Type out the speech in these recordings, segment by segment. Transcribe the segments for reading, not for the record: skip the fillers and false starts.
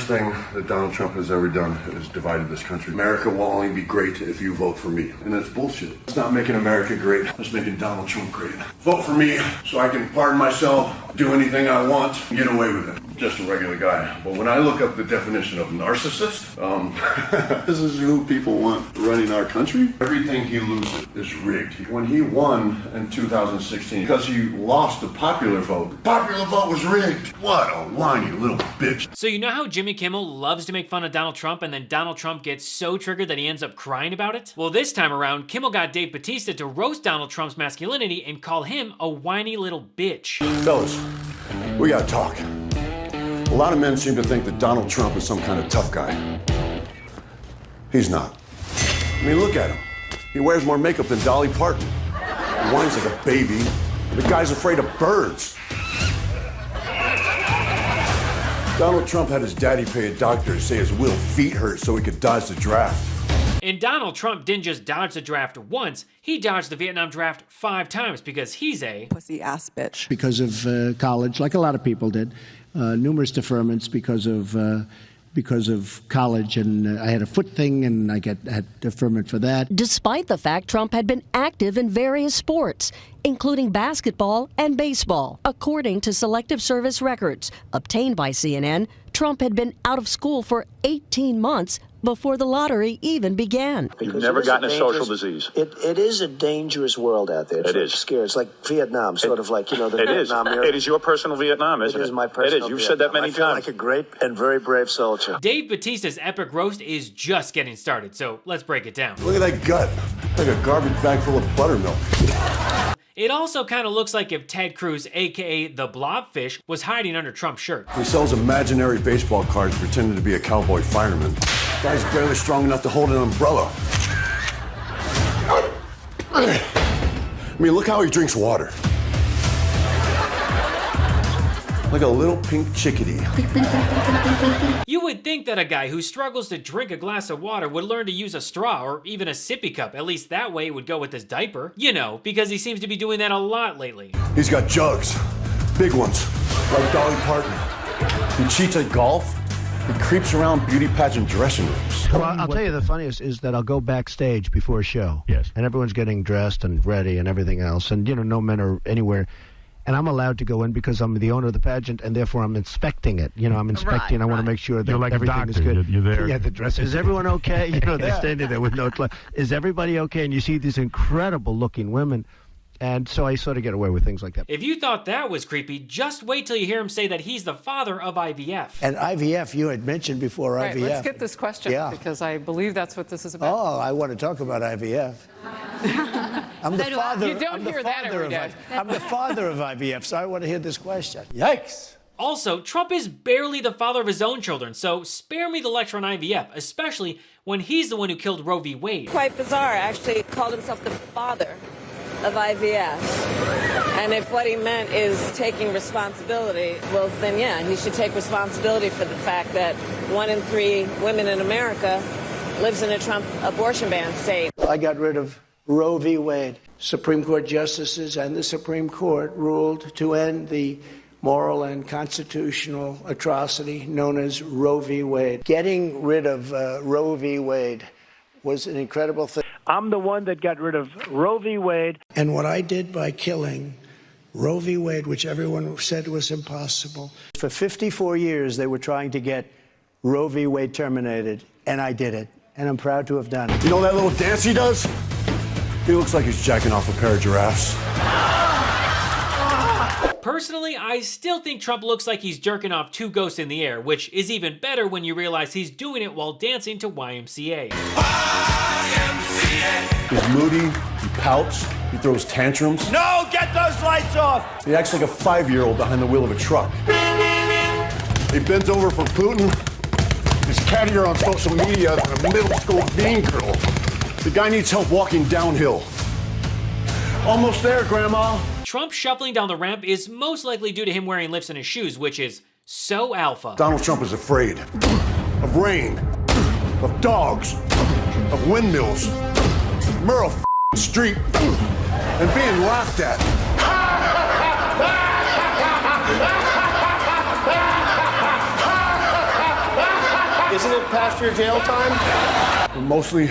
thing that Donald Trump has ever done is divided this country. America will only be great if you vote for me. And that's bullshit. It's not making America great. It's making Donald Trump great. Vote for me so I can pardon myself, do anything I want, and get away with it. Just a regular guy. But when I look up the definition of narcissist, this is who people want running our country. Everything he loses is rigged. When he won in 2016, because he lost the popular vote was rigged. What a whiny little bitch. So you know how Jimmy Kimmel loves to make fun of Donald Trump and then Donald Trump gets so triggered that he ends up crying about it? Well, this time around, Kimmel got Dave Bautista to roast Donald Trump's masculinity and call him a whiny little bitch. Fellas, we gotta talk. A lot of men seem to think that Donald Trump is some kind of tough guy. He's not. I mean, look at him. He wears more makeup than Dolly Parton. He whines like a baby. The guy's afraid of birds. Donald Trump had his daddy pay a doctor to say his little feet hurt so he could dodge the draft. And Donald Trump didn't just dodge the draft once, he dodged the Vietnam draft 5 times because he's a pussy ass bitch. Because of college, like a lot of people did, numerous deferments because of college, and I had a foot thing, and I had deferment for that. Despite the fact Trump had been active in various sports, including basketball and baseball. According to Selective Service records obtained by CNN, Trump had been out of school for 18 months before the lottery even began. You've never gotten a social disease. It is a dangerous world out there. It is. Scary. It's like Vietnam, sort of like, the Vietnam era. It is your personal Vietnam, isn't it? It is my personal It is. You've said that many I feel times. like a great and very brave soldier. Dave Bautista's epic roast is just getting started, so let's break it down. Look at that gut. Like a garbage bag full of buttermilk. It also kind of looks like if Ted Cruz, aka the Blobfish, was hiding under Trump's shirt. He sells imaginary baseball cards pretending to be a cowboy fireman. Guy's barely strong enough to hold an umbrella. I mean, look how he drinks water. Like a little pink chickadee. You would think that a guy who struggles to drink a glass of water would learn to use a straw or even a sippy cup. At least that way it would go with his diaper. You know, because he seems to be doing that a lot lately. He's got jugs. Big ones. Like Dolly Parton. He cheats at golf. He creeps around beauty pageant dressing rooms. Well, I'll tell you the funniest is that I'll go backstage before a show. Yes. And everyone's getting dressed and ready and everything else. And, no men are anywhere. And I'm allowed to go in because I'm the owner of the pageant, and therefore I'm inspecting it. I'm inspecting. I want to make sure that like everything is doctor. good. You're there. Yeah, the dress. Is everyone okay? They're standing there with no clothes. Is everybody okay? And you see these incredible-looking women. And so I sort of get away with things like that. If you thought that was creepy, just wait till you hear him say that he's the father of IVF. And IVF, you had mentioned before Right, IVF. let's get this question, because I believe that's what this is about. Oh, I want to talk about IVF. I'm the father. You don't hear that every day. I'm the father of IVF, so I want to hear this question. Yikes. Also, Trump is barely the father of his own children, so spare me the lecture on IVF, especially when he's the one who killed Roe v. Wade. Quite bizarre, actually called himself the father of IVF. And if what he meant is taking responsibility, well then yeah, he should take responsibility for the fact that 1 in 3 women in America lives in a Trump abortion ban state. I got rid of Roe v. Wade. Supreme Court justices and the Supreme Court ruled to end the moral and constitutional atrocity known as Roe v. Wade. Getting rid of Roe v. Wade was an incredible thing. I'm the one that got rid of Roe v. Wade. And what I did by killing Roe v. Wade, which everyone said was impossible. For 54 years, they were trying to get Roe v. Wade terminated, and I did it. And I'm proud to have done it. You know that little dance he does? He looks like he's jacking off a pair of giraffes. Personally, I still think Trump looks like he's jerking off 2 ghosts in the air, which is even better when you realize he's doing it while dancing to YMCA. He's moody, he pouts, he throws tantrums. No, get those lights off! He acts like a 5-year-old behind the wheel of a truck. He bends over for Putin. He's cattier on social media than a middle school bean girl. The guy needs help walking downhill. Almost there, Grandma. Trump shuffling down the ramp is most likely due to him wearing lifts in his shoes, which is so alpha. Donald Trump is afraid of rain, of dogs, of windmills, Merle Streep, and being laughed at. Isn't it past your jail time? Mostly,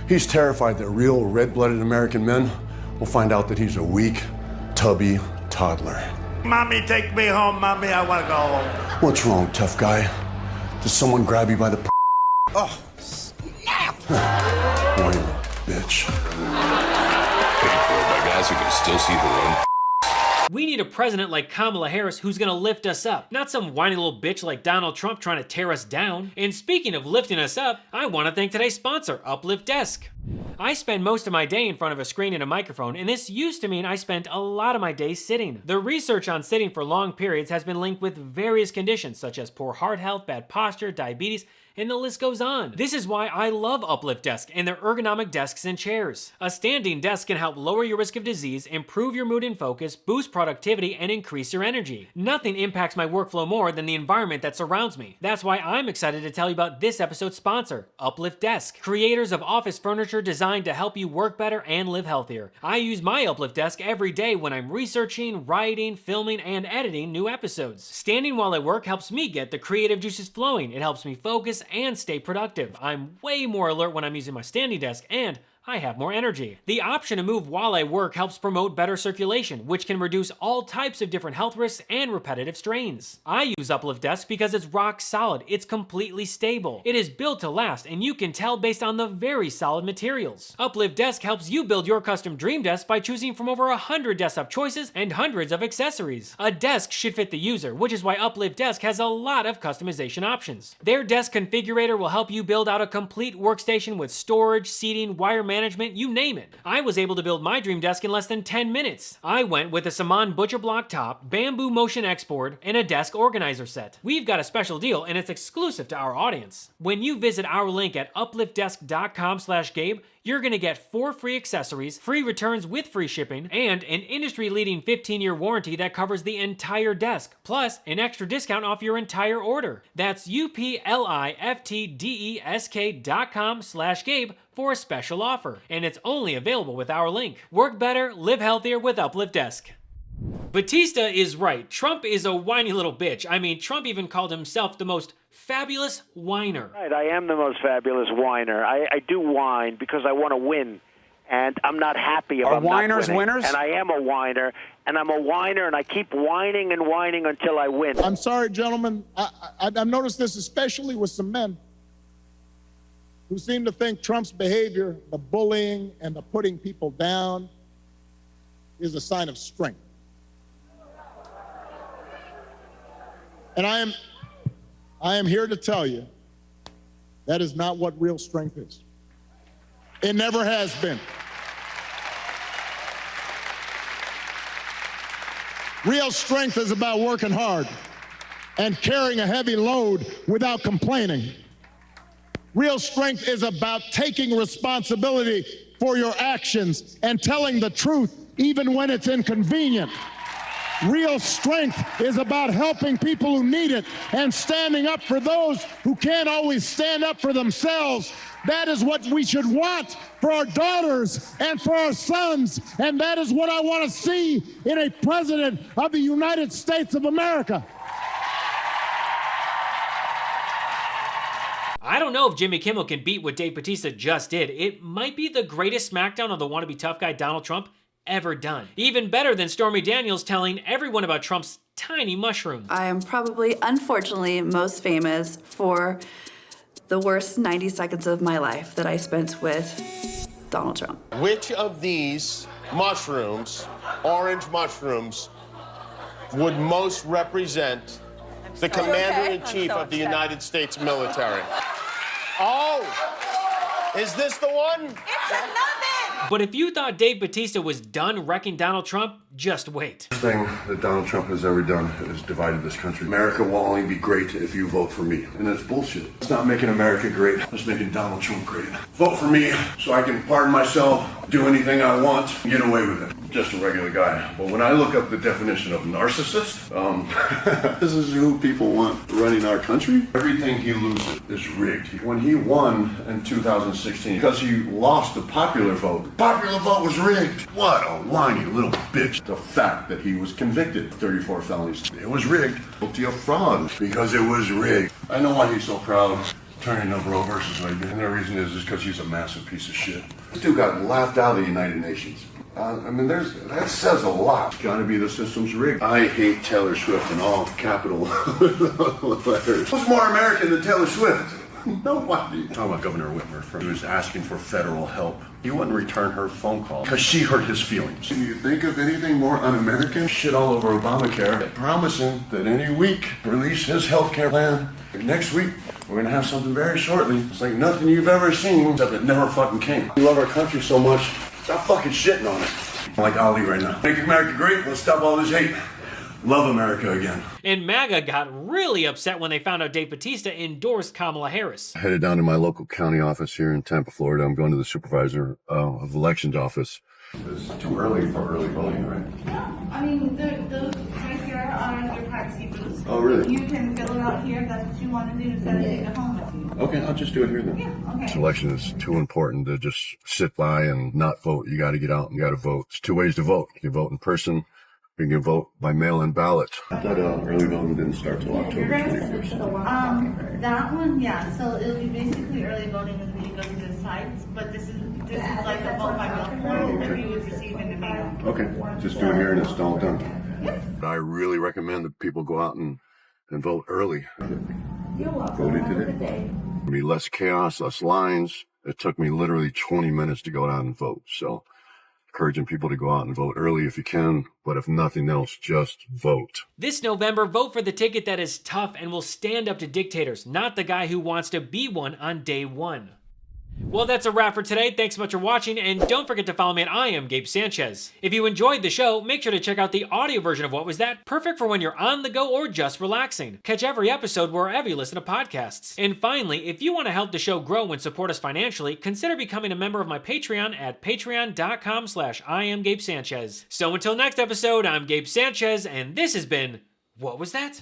he's terrified that real red-blooded American men will find out that he's a weak, tubby toddler. Mommy, take me home. Mommy, I want to go home. What's wrong, tough guy? Did someone grab you by the Oh, snap! Whiny little bitch. Paid for by guys who can still see their own. We need a president like Kamala Harris who's gonna lift us up, not some whiny little bitch like Donald Trump trying to tear us down. And speaking of lifting us up, I want to thank today's sponsor, Uplift Desk. I spend most of my day in front of a screen and a microphone, and this used to mean I spent a lot of my days sitting. The research on sitting for long periods has been linked with various conditions such as poor heart health, bad posture, diabetes, and the list goes on. This is why I love Uplift Desk and their ergonomic desks and chairs. A standing desk can help lower your risk of disease, improve your mood and focus, boost productivity, and increase your energy. Nothing impacts my workflow more than the environment that surrounds me. That's why I'm excited to tell you about this episode's sponsor, Uplift Desk, creators of office furniture designed to help you work better and live healthier. I use my Uplift Desk every day when I'm researching, writing, filming, and editing new episodes. Standing while I work helps me get the creative juices flowing. It helps me focus and stay productive. I'm way more alert when I'm using my standing desk, and I have more energy. The option to move while I work helps promote better circulation, which can reduce all types of different health risks and repetitive strains. I use Uplift Desk because it's rock solid, it's completely stable. It is built to last, and you can tell based on the very solid materials. Uplift Desk helps you build your custom dream desk by choosing from over 100 desktop choices and hundreds of accessories. A desk should fit the user, which is why Uplift Desk has a lot of customization options. Their desk configurator will help you build out a complete workstation with storage, seating, wire management, you name it. I was able to build my dream desk in less than 10 minutes. I went with a Saman butcher block top, bamboo motion export, and a desk organizer set. We've got a special deal and it's exclusive to our audience. When you visit our link at upliftdesk.com/Gabe, you're gonna get 4 free accessories, free returns with free shipping, and an industry-leading 15-year warranty that covers the entire desk, plus an extra discount off your entire order. That's upliftdesk.com/Gabe for a special offer, and it's only available with our link. Work better, live healthier with Uplift Desk. Bautista is right. Trump is a whiny little bitch. I mean, Trump even called himself the most fabulous whiner. Right, I am the most fabulous whiner. I do whine because I want to win, and I'm not happy about not winning. Are whiners winners? And I am a whiner, and I'm a whiner, and I keep whining and whining until I win. I'm sorry, gentlemen. I've noticed this especially with some men who seem to think Trump's behavior, the bullying and the putting people down, is a sign of strength. And I am here to tell you that is not what real strength is. It never has been. Real strength is about working hard and carrying a heavy load without complaining. Real strength is about taking responsibility for your actions and telling the truth even when it's inconvenient. Real strength is about helping people who need it and standing up for those who can't always stand up for themselves. That is what we should want for our daughters and for our sons, and that is what I want to see in a president of the United States of America. I don't know if Jimmy Kimmel can beat what Dave Bautista just did. It might be the greatest smackdown of the wannabe tough guy Donald Trump ever done. Even better than Stormy Daniels telling everyone about Trump's tiny mushrooms. I am probably, unfortunately, most famous for the worst 90 seconds of my life that I spent with Donald Trump. Which of these mushrooms, orange mushrooms, would most represent the Commander-in-Chief of the United States military? Oh, is this the one? It's a nubbin! But if you thought Dave Bautista was done wrecking Donald Trump, just wait. The thing that Donald Trump has ever done is divided this country. America will only be great if you vote for me. And that's bullshit. It's not making America great. It's making Donald Trump great. Vote for me so I can pardon myself, do anything I want, and get away with it. Just a regular guy. But when I look up the definition of narcissist, this is who people want running our country. Everything he loses is rigged. When he won in 2016, because he lost the popular vote was rigged. What a whiny little bitch. The fact that he was convicted of 34 felonies, it was rigged. Guilty of fraud because it was rigged. I know why he's so proud. turning up Roe versus Wade. And the reason is because he's a massive piece of shit. This dude got laughed out of the United Nations. I mean, that says a lot. Gotta be the system's rigged. I hate Taylor Swift in all capital letters. Who's more American than Taylor Swift? Nobody. Talking about Governor Whitmer, he was asking for federal help. He wouldn't return her phone call because she hurt his feelings. Can you think of anything more un-American? Shit all over Obamacare, promising that any week release his health care plan. Next week, we're gonna have something very shortly. It's like nothing you've ever seen, except it never fucking came. We love our country so much, stop fucking shitting on it. I'm like Ali right now. Make America great, let's stop all this hate. Love America again. And MAGA got really upset when they found out Dave Bautista endorsed Kamala Harris. Headed down to my local county office here in Tampa, Florida. I'm going to the supervisor of elections office. It's too early for early voting, right? No, I mean, those right here are your privacy booths. Oh, really? You can fill it out here if that's what you want to do instead of taking it home with you. Okay, I'll just do it here then. Yeah, okay. This election is too important to just sit by and not vote. You got to get out and you got to vote. There's two ways to vote. You can vote in person. You can vote by mail-in ballot. I thought early voting didn't start till October 21st. That one, yeah. So it'll be basically early voting is when you go to the sites, but this is like a vote by mail form that you would receive in the mail. Okay, just do it here and it's all done. Yep. I really recommend that people go out and vote early. You're welcome. Voted today. There'll be less chaos, less lines. It took me literally 20 minutes to go out and vote. So encouraging people to go out and vote early if you can, but if nothing else, just vote. This November, vote for the ticket that is tough and will stand up to dictators, not the guy who wants to be one on day one. Well, that's a wrap for today. Thanks so much for watching, and don't forget to follow me at I am Gabe Sanchez. If you enjoyed the show, make sure to check out the audio version of What Was That? Perfect for when you're on the go or just relaxing. Catch every episode wherever you listen to podcasts. And finally, if you want to help the show grow and support us financially, consider becoming a member of my Patreon at patreon.com/IamGabeSanchez. So until next episode, I'm Gabe Sanchez, and this has been What Was That?